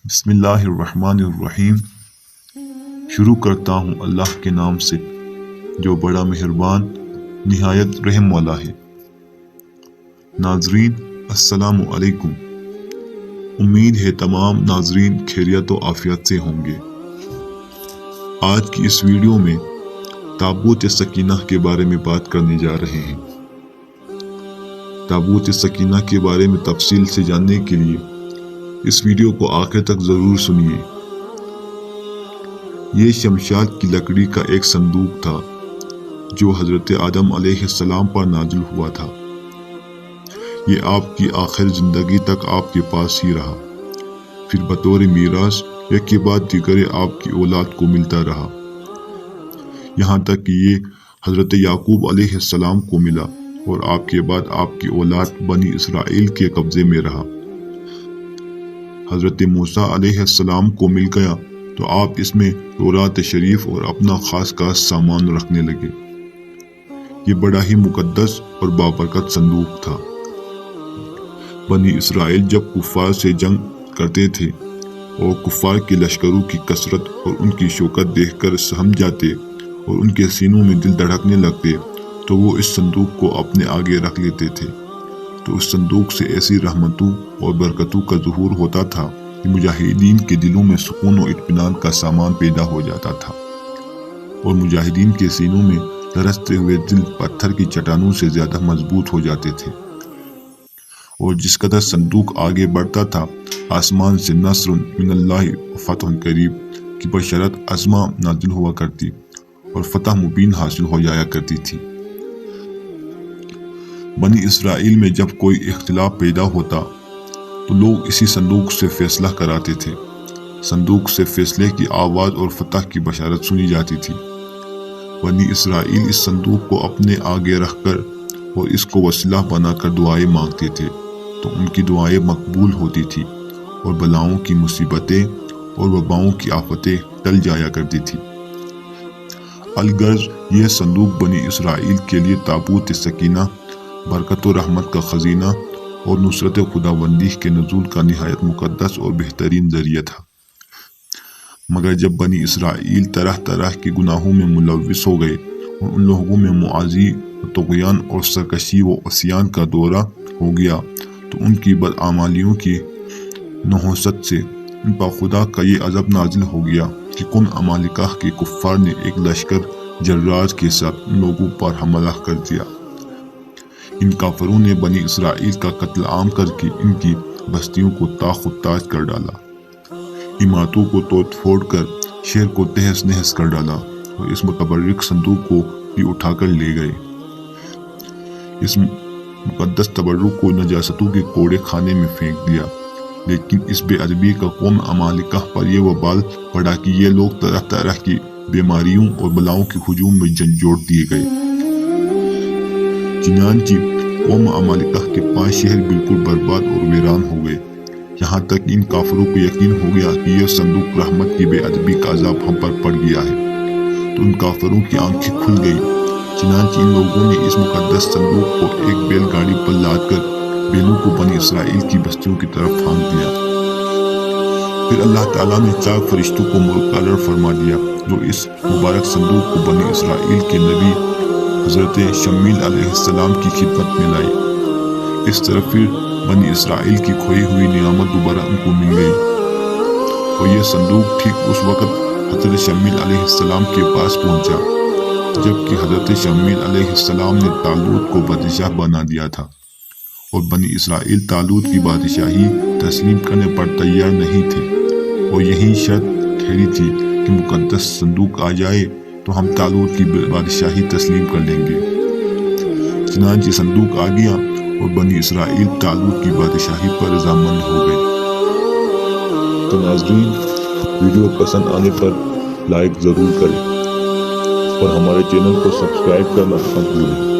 بسم اللہ الرحمن الرحیم۔ شروع کرتا ہوں اللہ کے نام سے جو بڑا مہربان نہایت رحم والا ہے۔ ناظرین السلام علیکم۔ امید ہے تمام ناظرین خیریت و عافیت سے ہوں گے۔ آج کی اس ویڈیو میں تابوت سکینہ کے بارے میں بات کرنے جا رہے ہیں۔ تابوت سکینہ کے بارے میں تفصیل سے جاننے کے لیے اس ویڈیو کو آخر تک ضرور سنیے۔ یہ شمشاد کی لکڑی کا ایک صندوق تھا جو حضرت آدم علیہ السلام پر نازل ہوا تھا۔ یہ آپ کی آخر زندگی تک آپ کے پاس ہی رہا، پھر بطور میراث ایک کے بعد دیگر آپ کی اولاد کو ملتا رہا، یہاں تک کہ یہ حضرت یعقوب علیہ السلام کو ملا اور آپ کے بعد آپ کی اولاد بنی اسرائیل کے قبضے میں رہا۔ حضرت موسیٰ علیہ السلام کو مل گیا تو آپ اس میں تورات شریف اور اپنا خاص سامان رکھنے لگے۔ یہ بڑا ہی مقدس اور بابرکت صندوق تھا۔ بنی اسرائیل جب کفار سے جنگ کرتے تھے اور کفار کے لشکروں کی کثرت اور ان کی شوکت دیکھ کر سہم جاتے اور ان کے سینوں میں دل دھڑکنے لگتے تو وہ اس صندوق کو اپنے آگے رکھ لیتے تھے، تو اس صندوق سے ایسی رحمتوں اور برکتوں کا ظہور ہوتا تھا کہ مجاہدین کے دلوں میں سکون و اطمینان کا سامان پیدا ہو جاتا تھا، اور مجاہدین کے سینوں میں لرزتے ہوئے دل پتھر کی چٹانوں سے زیادہ مضبوط ہو جاتے تھے۔ اور جس قدر صندوق آگے بڑھتا تھا، آسمان سے نصر من اللہ و فتح قریب کی بشارت عظمہ نازل ہوا کرتی اور فتح مبین حاصل ہو جایا کرتی تھی۔ بنی اسرائیل میں جب کوئی اختلاف پیدا ہوتا تو لوگ اسی صندوق سے فیصلہ کراتے تھے۔ صندوق سے فیصلے کی آواز اور فتح کی بشارت سنی جاتی تھی۔ بنی اسرائیل اس صندوق کو اپنے آگے رکھ کر اور اس کو وسیلہ بنا کر دعائیں مانگتے تھے تو ان کی دعائیں مقبول ہوتی تھی اور بلاؤں کی مصیبتیں اور وباؤں کی آفتیں ٹل جایا کرتی تھی۔ الغرض یہ صندوق بنی اسرائیل کے لیے تابوت سکینہ، برکت و رحمت کا خزینہ اور نصرت خداوندی کے نزول کا نہایت مقدس اور بہترین ذریعہ تھا۔ مگر جب بنی اسرائیل طرح طرح کے گناہوں میں ملوث ہو گئے اور ان لوگوں میں معاصی و طغیان اور سرکشی و عصیان کا دورہ ہو گیا تو ان کی بدعمالیوں کی نحوست سے ان پر خدا کا یہ عذاب نازل ہو گیا کہ قوم عمالقہ کے کفار نے ایک لشکر جرار کے ساتھ ان لوگوں پر حملہ کر دیا۔ ان کافروں نے بنی اسرائیل کا قتل عام کر کے ان کی بستیوں کو طاق و تاج کر ڈالا، عمارتوں کو توڑ پھوڑ کر شہر کو تہس نہس کر ڈالا اور اس متبرک صندوق کو بھی اٹھا کر لے گئے۔ اس مقدس تبرک کو نجاستوں کے کوڑے خانے میں پھینک دیا۔ لیکن اس بے ادبی کا قوم عمالقہ پر یہ وبال پڑا کہ یہ لوگ طرح طرح کی بیماریوں اور بلاؤں کے ہجوم میں جھنجھوڑ دیے گئے۔ چنانچہ قوم عمالقہ کے 5 شہر بالکل برباد اور ویران ہو گئے، یہاں تک ان کافروں کو یقین ہو گیا کہ یہ صندوق رحمت کی بے ادبی کا عذاب ہم پر پڑ گیا ہے، تو ان کافروں کی آنکھیں کھل گئی۔ چنانچہ ان لوگوں نے اس مقدس صندوق کو ایک بیل گاڑی پر لاد کر بیلوں کو بنی اسرائیل کی بستیوں کی طرف پھانک دیا۔ پھر اللہ تعالیٰ نے 4 فرشتوں کو مقرر فرما دیا جو اس مبارک صندوق کو بنی اسرائیل کے نبی حضرت شمیل علیہ السلام کی خدمت میں لائی۔ اس طرح پھر بنی اسرائیل کی کھوئی ہوئی نعمت دوبارہ ان کو مل گئی، اور یہ صندوق ٹھیک اس وقت حضرت شمیل علیہ السلام کے پاس پہنچا جبکہ حضرت شمیل علیہ السلام نے طالوت کو بادشاہ بنا دیا تھا، اور بنی اسرائیل طالوت کی بادشاہی تسلیم کرنے پر تیار نہیں تھے، اور یہی شرط ٹھہری تھی کہ مقدس صندوق آ جائے تو ہم طالوت کی بادشاہی تسلیم کر لیں گے۔ چنانچہ صندوق آ گیا اور بنی اسرائیل طالوت کی بادشاہی پر رضامند ہو گئے۔ تو ناظرین، ویڈیو پسند آنے پر لائک ضرور کریں اور ہمارے چینل کو سبسکرائب کرنا مت بھولیں۔